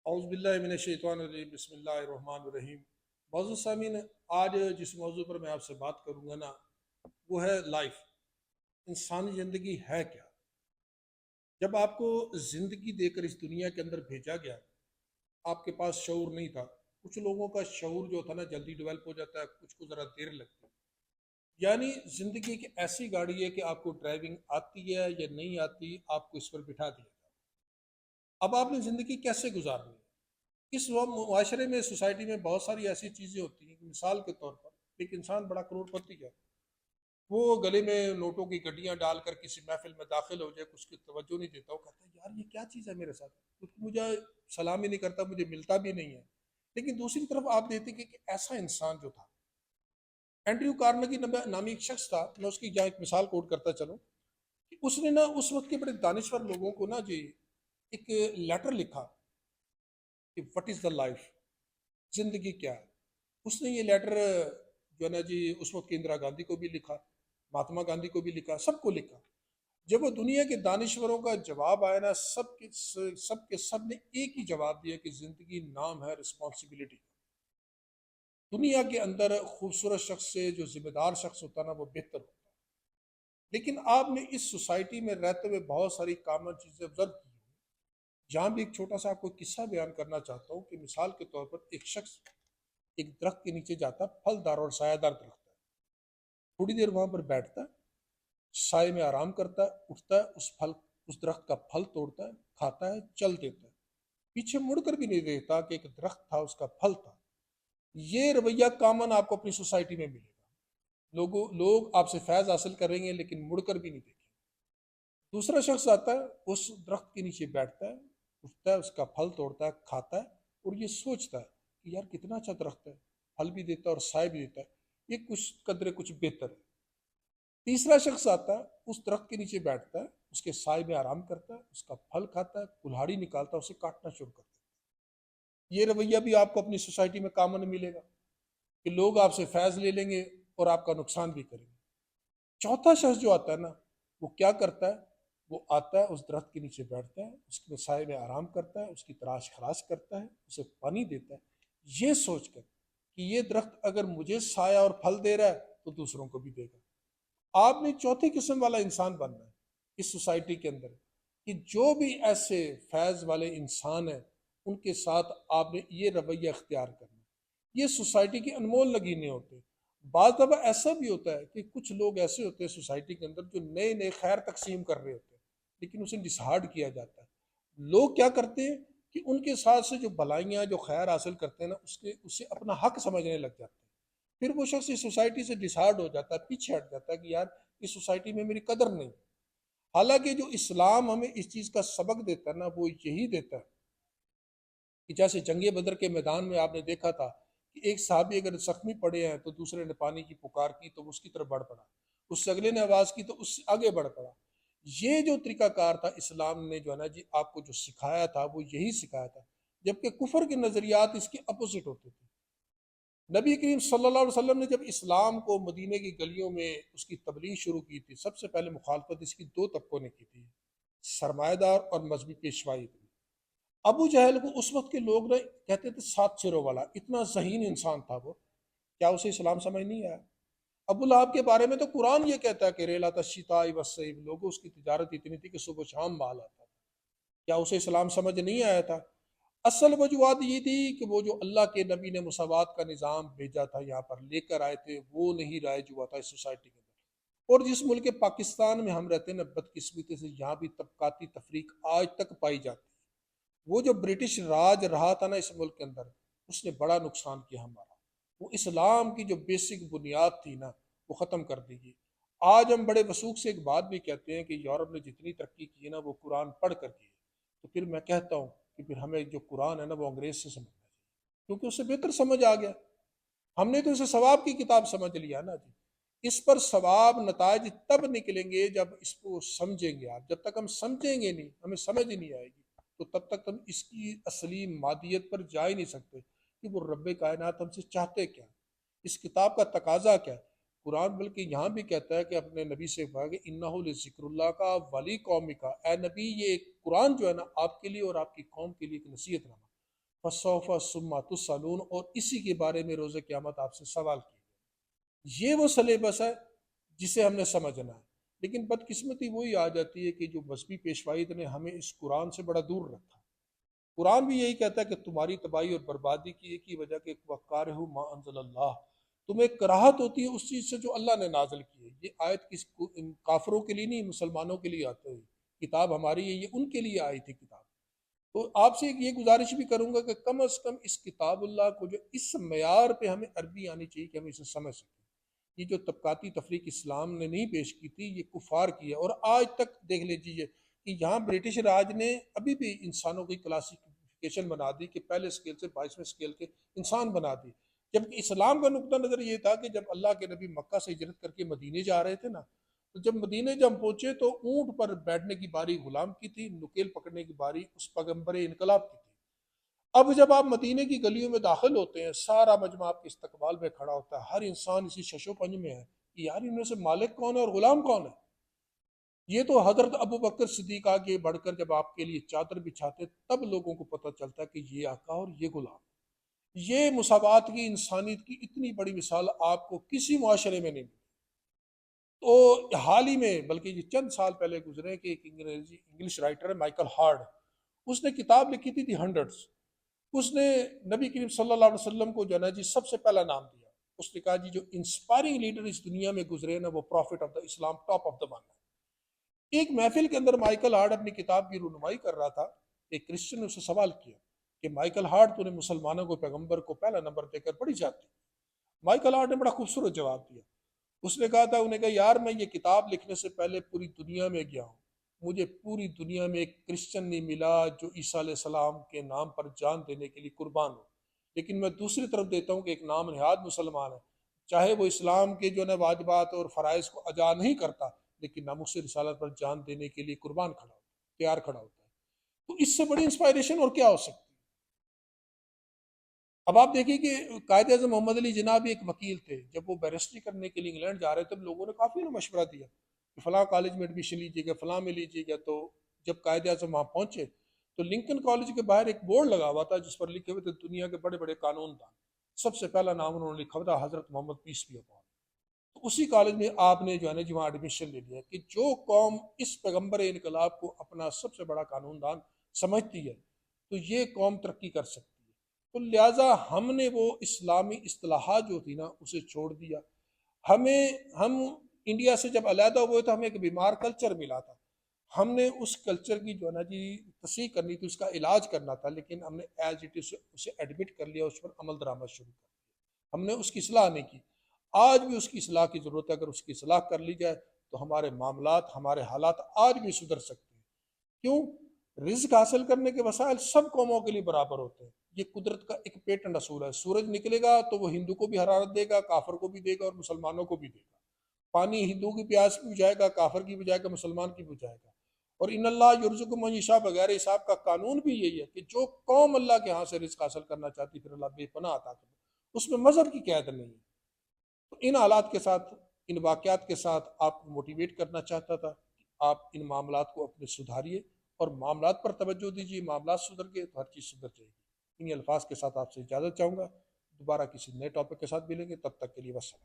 اعوذ باللہ من الشیطان الرجیم بسم اللہ الرحمن الرحیم۔ معزز سامعین، آج جس موضوع پر میں آپ سے بات کروں گا نا، وہ ہے لائف۔ انسانی زندگی ہے کیا؟ جب آپ کو زندگی دے کر اس دنیا کے اندر بھیجا گیا، آپ کے پاس شعور نہیں تھا۔ کچھ لوگوں کا شعور جو تھا نا جلدی ڈیولپ ہو جاتا ہے، کچھ کو ذرا دیر لگتی ہے۔ یعنی زندگی ایک ایسی گاڑی ہے کہ آپ کو ڈرائیونگ آتی ہے یا نہیں آتی، آپ کو اس پر بٹھا دیا جاتا ہے۔ اب آپ نے زندگی کیسے گزارنی ہے؟ اس وقت معاشرے میں، سوسائٹی میں بہت ساری ایسی چیزیں ہوتی ہیں کہ مثال کے طور پر ایک انسان بڑا کروڑ پتی ہے، وہ گلے میں نوٹوں کی گڈیاں ڈال کر کسی محفل میں داخل ہو جائے، کچھ کی توجہ نہیں دیتا، وہ کہتا ہے یار یہ کیا چیز ہے میرے ساتھ، کیونکہ مجھے سلام ہی نہیں کرتا، مجھے ملتا بھی نہیں ہے۔ لیکن دوسری طرف آپ دیتے کہ ایسا انسان جو تھا، اینڈریو کارنگی نامی ایک شخص تھا، میں اس کی جہاں ایک مثال کوٹ کرتا چلوں کہ اس نے نا اس وقت کے بڑے دانشور لوگوں کو نا جی ایک لیٹر لکھا کہ وٹ از دا لائف، زندگی کیا ہے۔ اس نے یہ لیٹر جو ہے نا جی اس وقت کی اندرا گاندھی کو بھی لکھا، مہاتما گاندھی کو بھی لکھا، سب کو لکھا۔ جب وہ دنیا کے دانشوروں کا جواب آیا نا، سب نے ایک ہی جواب دیا کہ زندگی نام ہے رسپانسبلٹی۔ دنیا کے اندر خوبصورت شخص سے جو ذمہ دار شخص ہوتا ہے نا، وہ بہتر ہوتا ہے۔ لیکن آپ نے اس سوسائٹی میں رہتے ہوئے بہت ساری کامن چیزیں آبزرو کی ہیں۔ جہاں بھی ایک چھوٹا سا آپ کو قصہ بیان کرنا چاہتا ہوں کہ مثال کے طور پر ایک شخص ایک درخت کے نیچے جاتا ہے، پھل دار اور سایہ دار درخت ہے، تھوڑی دیر وہاں پر بیٹھتا ہے، سائے میں آرام کرتا ہے، اٹھتا ہے، اس درخت کا پھل توڑتا ہے، کھاتا ہے، چل دیتا ہے، پیچھے مڑ کر بھی نہیں دیکھتا کہ ایک درخت تھا، اس کا پھل تھا۔ یہ رویہ کامن آپ کو اپنی سوسائٹی میں ملے گا۔ لوگ آپ سے فیض حاصل کریں گے لیکن مڑ کر بھی نہیں دیکھیں۔ دوسرا شخص آتا ہے، اس درخت کے نیچے بیٹھتا ہے، اٹھتا ہے، اس کا پھل توڑتا ہے، کھاتا ہے، اور یہ سوچتا ہے کہ یار کتنا اچھا درخت ہے، پھل بھی دیتا ہے اور سائے بھی دیتا ہے، یہ کچھ قدرے کچھ بہتر ہے۔ تیسرا شخص آتا ہے، اس درخت کے نیچے بیٹھتا ہے، اس کے سائے میں آرام کرتا ہے، اس کا پھل کھاتا ہے، کلہاڑی نکالتا ہے، اسے کاٹنا شروع کرتا ہے۔ یہ رویہ بھی آپ کو اپنی سوسائٹی میں کامن ملے گا کہ لوگ آپ سے فیض لے لیں گے اور آپ کا نقصان بھی کریں گے۔ چوتھا شخص جو آتا ہے نا، وہ کیا کرتا ہے؟ وہ آتا ہے، اس درخت کے نیچے بیٹھتا ہے، اس کے سائے میں آرام کرتا ہے، اس کی تراش خراش کرتا ہے، اسے پانی دیتا ہے، یہ سوچ کر کہ یہ درخت اگر مجھے سایہ اور پھل دے رہا ہے تو دوسروں کو بھی دے گا۔ آپ نے چوتھی قسم والا انسان بننا ہے اس سوسائٹی کے اندر، کہ جو بھی ایسے فیض والے انسان ہیں ان کے ساتھ آپ نے یہ رویہ اختیار کرنا ہے۔ یہ سوسائٹی کی انمول نگینے ہوتے ہیں۔ بعض دفعہ ایسا بھی ہوتا ہے کہ کچھ لوگ ایسے ہوتے ہیں سوسائٹی کے اندر جو نئے نئے خیر تقسیم کر رہے ہوتے ہیں، لیکن اسے ڈسہارڈ کیا جاتا ہے۔ لوگ کیا کرتے ہیں کہ ان کے ساتھ سے جو بھلائیاں، جو خیر حاصل کرتے ہیں نا، اسے اپنا حق سمجھنے لگ جاتے ہیں۔ پھر وہ شخص اس سوسائٹی سے ڈسہارڈ ہو جاتا ہے، پیچھے ہٹ جاتا ہے کہ یار اس سوسائٹی میں میری قدر نہیں۔ حالانکہ جو اسلام ہمیں اس چیز کا سبق دیتا ہے نا، وہ یہی دیتا ہے کہ جیسے جنگ بدر کے میدان میں آپ نے دیکھا تھا کہ ایک صحابی اگر زخمی پڑے ہیں تو دوسرے نے پانی کی پکار کی تو اس کی طرف بڑھ پڑا، اس سے اگلے نے آواز کی تو اس سے آگے بڑھ پڑا۔ یہ جو طریقہ کار تھا اسلام نے جو ہے نا جی آپ کو جو سکھایا تھا، وہ یہی سکھایا تھا، جبکہ کفر کے نظریات اس کے اپوزٹ ہوتے تھے۔ نبی کریم صلی اللہ علیہ وسلم نے جب اسلام کو مدینے کی گلیوں میں اس کی تبلیغ شروع کی تھی، سب سے پہلے مخالفت اس کی دو طبقوں نے کی تھی، سرمایہ دار اور مذہبی پیشوائی تھی۔ ابو جہل کو اس وقت کے لوگ نے کہتے تھے سات سروں والا، اتنا ذہین انسان تھا وہ، کیا اسے اسلام سمجھ نہیں آیا؟ ابو لہب کے بارے میں تو قرآن یہ کہتا ہے کہ ریلا تشیتا وسیب، لوگوں اس کی تجارت اتنی تھی کہ صبح شام مال آتا تھا، کیا اسے اسلام سمجھ نہیں آیا تھا؟ اصل وجوہات یہ تھی کہ وہ جو اللہ کے نبی نے مساوات کا نظام بھیجا تھا، یہاں پر لے کر آئے تھے، وہ نہیں رائج ہوا تھا اس سوسائٹی کے اندر۔ اور جس ملک پاکستان میں ہم رہتے ہیں نا، بدقسمتی سے یہاں بھی طبقاتی تفریق آج تک پائی جاتی ہے۔ وہ جو برٹش راج رہا تھا نا اس ملک کے اندر، اس نے بڑا نقصان کیا ہمارا۔ وہ اسلام کی جو بیسک بنیاد تھی نا، وہ ختم کر دی گئی۔ آج ہم بڑے وثوق سے ایک بات بھی کہتے ہیں کہ یورپ نے جتنی ترقی کی ہے نا، وہ قرآن پڑھ کر کی ہے۔ تو پھر میں کہتا ہوں کہ پھر ہمیں جو قرآن ہے نا، وہ انگریز سے سمجھنا چاہیے، کیونکہ اسے بہتر سمجھ آ گیا۔ ہم نے تو اسے ثواب کی کتاب سمجھ لیا نا جی۔ اس پر ثواب نتائج تب نکلیں گے جب اس کو سمجھیں گے آپ۔ جب تک ہم سمجھیں گے نہیں، ہمیں سمجھ ہی نہیں آئے گی، تو تب تک ہم اس کی اصلی مادیت پر جا ہی نہیں سکتے کہ وہ رب کائنات ہم سے چاہتے کیا، اس کتاب کا تقاضا کیا ہے۔ قرآن بلکہ یہاں بھی کہتا ہے کہ اپنے نبی سے کہا کہ انہو لذکر اللہ کا ولی قومی کا، اے نبی یہ قرآن جو ہے نا آپ کے لیے اور آپ کی قوم کے لیے ایک نصیحت نامہ، فسوف ثم تسألون، اور اسی کے بارے میں روز قیامت آپ سے سوال کیا جائے۔ یہ وہ سلیبس ہے جسے ہم نے سمجھنا ہے، لیکن بدقسمتی وہی آ جاتی ہے کہ جو مذہبی پیشوائیت نے ہمیں اس قرآن سے بڑا دور رکھا۔ قرآن بھی یہی کہتا ہے کہ تمہاری تباہی اور بربادی کی ایک ہی وجہ کہ وَقَارِهُ مَا أَنزَلَ اللَّهُ، تمہیں کراہت ہوتی ہے اس چیز سے جو اللہ نے نازل کی ہے۔ یہ آیت ان کافروں کے لیے نہیں، مسلمانوں کے لیے آتے ہوئی کتاب ہماری ہے، یہ ان کے لیے آئی تھی کتاب۔ تو آپ سے یہ گزارش بھی کروں گا کہ کم از کم اس کتاب اللہ کو جو اس معیار پہ ہمیں عربی آنی چاہیے کہ ہم اسے سمجھ سکیں۔ یہ جو طبقاتی تفریق اسلام نے نہیں پیش کی تھی، یہ کفار کی ہے، اور آج تک دیکھ لیجیے کہ یہاں برٹش راج نے ابھی بھی انسانوں کی کلاسیفیکیشن بنا دی کہ پہلے اسکیل سے 22ویں اسکیل کے انسان بنا دی، جبکہ اسلام کا نقطہ نظر یہ تھا کہ جب اللہ کے نبی مکہ سے ہجرت کر کے مدینے جا رہے تھے نا، تو جب مدینے جب پہنچے تو اونٹ پر بیٹھنے کی باری غلام کی تھی، نکیل پکڑنے کی باری اس پیغمبر انقلاب کی تھی۔ اب جب آپ مدینے کی گلیوں میں داخل ہوتے ہیں، سارا مجمع آپ کے استقبال میں کھڑا ہوتا ہے، ہر انسان اسی شش و پنج میں ہے کہ یار ان میں سے مالک کون ہے اور غلام کون ہے۔ یہ تو حضرت ابو بکر صدیق آگے بڑھ کر جب آپ کے لیے چادر بچھاتے تب لوگوں کو پتہ چلتا ہے کہ یہ آقا اور یہ غلام۔ یہ مساوات کی، انسانیت کی اتنی بڑی مثال آپ کو کسی معاشرے میں نہیں ملی۔ تو حال ہی میں، بلکہ یہ چند سال پہلے گزرے کہ ایک انگلش رائٹر ہے مائیکل ہارڈ، اس نے کتاب لکھی تھی دی ہنڈرڈز۔ اس نے نبی کریم صلی اللہ علیہ وسلم کو جو ہے نا جی سب سے پہلا نام دیا۔ اس نے کہا جی جو انسپائرنگ لیڈر اس دنیا میں گزرے نا وہ prophet of the Islam, top of the one ہے۔ ایک محفل کے اندر مائیکل ہارڈ اپنی کتاب کی رونمائی کر رہا تھا، ایک کرسچن نے اسے سوال کیا کہ مائیکل ہارڈ تو نے مسلمانوں کو پیغمبر کو پہلا نمبر دے کر بڑی جاتی۔ مائیکل ہارڈ نے بڑا خوبصورت جواب دیا۔ اس نے کہا تھا، انہیں کہا یار میں یہ کتاب لکھنے سے پہلے پوری دنیا میں گیا ہوں، مجھے پوری دنیا میں ایک کرسچن نہیں ملا جو عیسیٰ علیہ السلام کے نام پر جان دینے کے لیے قربان ہو، لیکن میں دوسری طرف دیتا ہوں کہ ایک نام نہاد مسلمان ہے، چاہے وہ اسلام کے جو ہے واجبات اور فرائض کو ادا نہیں کرتا، لیکن ناموس رسالت پر جان دینے کے لیے قربان کھڑا ہوتا ہے، تیار کھڑا ہوتا ہے۔ تو اس سے بڑی انسپائریشن اور کیا ہو سکتی ہے؟ اب آپ دیکھیے کہ قائد اعظم محمد علی جناح بھی ایک وکیل تھے، جب وہ بیرسٹری کرنے کے لیے انگلینڈ جا رہے تھے، لوگوں نے کافی مشورہ دیا کہ فلاں کالج میں ایڈمیشن لیجیے گا، فلاں میں لیجیے گا۔ تو جب قائد اعظم وہاں پہنچے تو لنکن کالج کے باہر ایک بورڈ لگا ہوا تھا جس پر لکھے ہوئے تھے دنیا کے بڑے بڑے قانون دان۔ سب سے پہلا نام انہوں نے لکھا ہوا تھا حضرت محمد پیس بھی اپون۔ تو اسی کالج میں آپ نے جو ہے نا جی وہاں ایڈمیشن لے لیا کہ جو قوم اس پیغمبر انقلاب کو اپنا سب سے بڑا قانون دان سمجھتی ہے تو یہ قوم ترقی کر سکتی ہے۔ تو لہٰذا ہم نے وہ اسلامی اصطلاحات جو تھی نا اسے چھوڑ دیا۔ ہم انڈیا سے جب علیحدہ ہوئے تو ہمیں ایک بیمار کلچر ملا تھا، ہم نے اس کلچر کی جو ہے نا جی تصحیح کرنی تھی، اس کا علاج کرنا تھا، لیکن ہم نے ایز اٹ از اسے ایڈمٹ کر لیا، اس پر عمل درآمد شروع کر دیا، ہم نے اس کی اصلاح نہیں کی۔ آج بھی اس کی اصلاح کی ضرورت ہے، اگر اس کی اصلاح کر لی جائے تو ہمارے معاملات، ہمارے حالات آج بھی سدھر سکتے ہیں۔ کیوں؟ رزق حاصل کرنے کے وسائل سب قوموں کے لیے برابر ہوتے ہیں، یہ قدرت کا ایک پیٹنٹ اصول ہے۔ سورج نکلے گا تو وہ ہندو کو بھی حرارت دے گا، کافر کو بھی دے گا اور مسلمانوں کو بھی دے گا۔ پانی ہندو کی پیاس بھی بجھائے گا، کافر کی بجھائے گا، مسلمان کی بجھائے گا۔ اور ان اللہ یرزق من یشاء بغیر حساب کا قانون بھی یہی ہے کہ جو قوم اللہ کے ہاں سے رزق حاصل کرنا چاہتی پھر اللہ بے پناہ عطا کرے، اس میں مذہب کی قید نہیں ہے۔ تو ان حالات کے ساتھ، ان واقعات کے ساتھ آپ کو موٹیویٹ کرنا چاہتا تھا کہ آپ ان معاملات کو اپنے سدھاریے اور معاملات پر توجہ دیجیے۔ معاملات سدھر گئے تو ہر چیز سدھر جائے گی۔ انہی الفاظ کے ساتھ آپ سے اجازت چاہوں گا، دوبارہ کسی نئے ٹاپک کے ساتھ ملیں گے، تب تک کے لیے والسلام۔